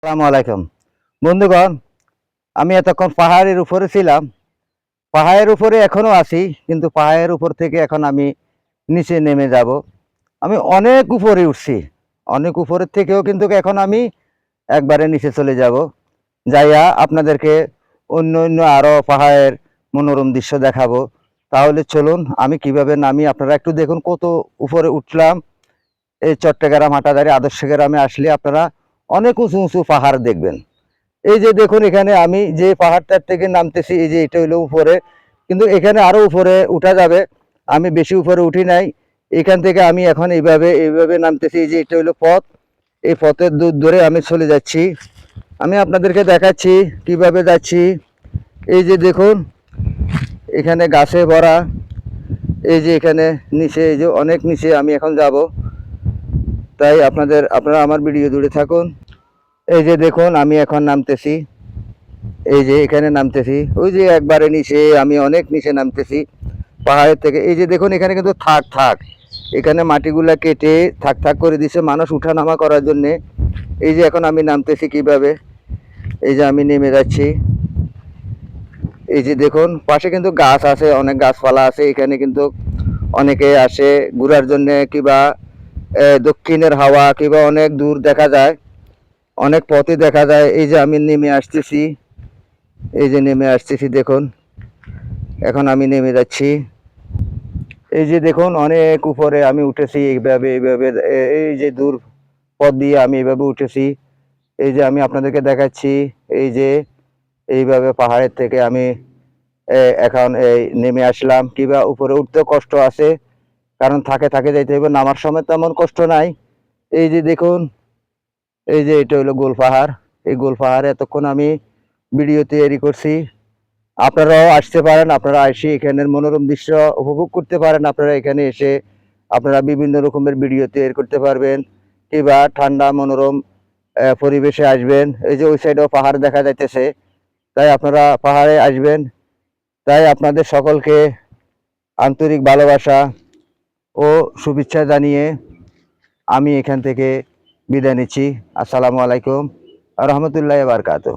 আসসালামু আলাইকুম বন্ধুগণ। আমি এতক্ষণ পাহাড়ের উপরে ছিলাম, পাহাড়ের উপরে এখনো আছি, কিন্তু পাহাড়ের উপর থেকে এখন আমি নিচে নেমে যাব। আমি অনেক উপরে উঠছি, অনেক উপরের থেকেও কিন্তু এখন আমি একবারে নিচে চলে যাব, যাইয়া আপনাদেরকে অন্য অন্য আরও পাহাড়ের মনোরম দৃশ্য দেখাবো। তাহলে চলুন আমি কিভাবে নামি আপনারা একটু দেখুন। কত উপরে উঠলাম। এই চট্টগ্রাম হাটাদারি আদর্শ গ্রামে আসলে আপনারা অনেক উঁচু উঁচু পাহাড় দেখবেন। এই যে দেখুন, এখানে আমি যে পাহাড়টার থেকে নামতেছি, এই যে এটা হলো উপরে, কিন্তু এখানে আরো উপরে উঠা যাবে। আমি বেশি উপরে উঠি নাই, এখান থেকে আমি এখন এইভাবে এইভাবে নামতেছি। এই যে এটা হলো পথ, এই পথের দূর ধরে আমি চলে যাচ্ছি। আমি আপনাদেরকে দেখাচ্ছি কিভাবে যাচ্ছি। এই যে দেখুন, এখানে গাছে ভরা, এই যে এখানে নিচে, এই যে অনেক নিচে আমি এখন যাব। তাই আপনারা আমার ভিডিও জুড়ে থাকুন। এই যে দেখুন, আমি এখন নামতেছি, এই যে এখানে নামতেছি। ওই যে একবারে নিচে, আমি অনেক নিচে নামতেছি পাহাড়ের থেকে। এই যে দেখুন, এখানে কিন্তু থাক থাক, এখানে মাটিগুলা কেটে থাক থাক করে দিছে মানুষ উঠানামা করার জন্যে। এই যে এখন আমি নামতেছি কিভাবে, এই যে আমি নেমে যাচ্ছি। এই যে দেখুন, পাশে কিন্তু গাছ আছে, অনেক গাছপালা আছে। এখানে কিন্তু অনেকে আসে ঘোরার জন্যে, কিবা দক্ষিণের হাওয়া, কিবা অনেক দূর দেখা যায়, অনেক পথই দেখা যায়। এই যে আমি নেমে আসতেছি, এই যে নেমে আসতেছি দেখুন, এখন আমি নেমে যাচ্ছি। এই যে দেখুন, অনেক উপরে আমি উঠেছি এইভাবে এইভাবে, এই যে দূর পথ দিয়ে আমি এইভাবে উঠেছি। এই যে আমি আপনাদেরকে দেখাচ্ছি, এই যে এইভাবে পাহাড়ের থেকে আমি এখন এই নেমে আসলাম। কিবা উপরে উঠতেও কষ্ট আছে, কারণ থাকে থাকে যাইতে হবে, নামার সময় তেমন কষ্ট নাই। এই যে দেখুন, এই যে এটা হলো গোল পাহাড়। এই গোল পাহাড়ে এতক্ষণ আমি ভিডিও তৈরি করছি। আপনারাও আসতে পারেন, আপনারা এসে এখানের মনোরম দৃশ্য উপভোগ করতে পারেন। আপনারা এখানে এসে আপনারা বিভিন্ন রকমের ভিডিও তৈরি করতে পারবেন, কিংবা ঠান্ডা মনোরম পরিবেশে আসবেন। এই যে ওই সাইডেও পাহাড় দেখা যাইতেছে, তাই আপনারা পাহাড়ে আসবেন। তাই আপনাদের সকলকে আন্তরিক ভালোবাসা ও শুভেচ্ছা জানিয়ে আমি এখান থেকে বিদায় নিচ্ছি। আসসালামু আলাইকুম রহমতুল্লাহ বারকাতুহু।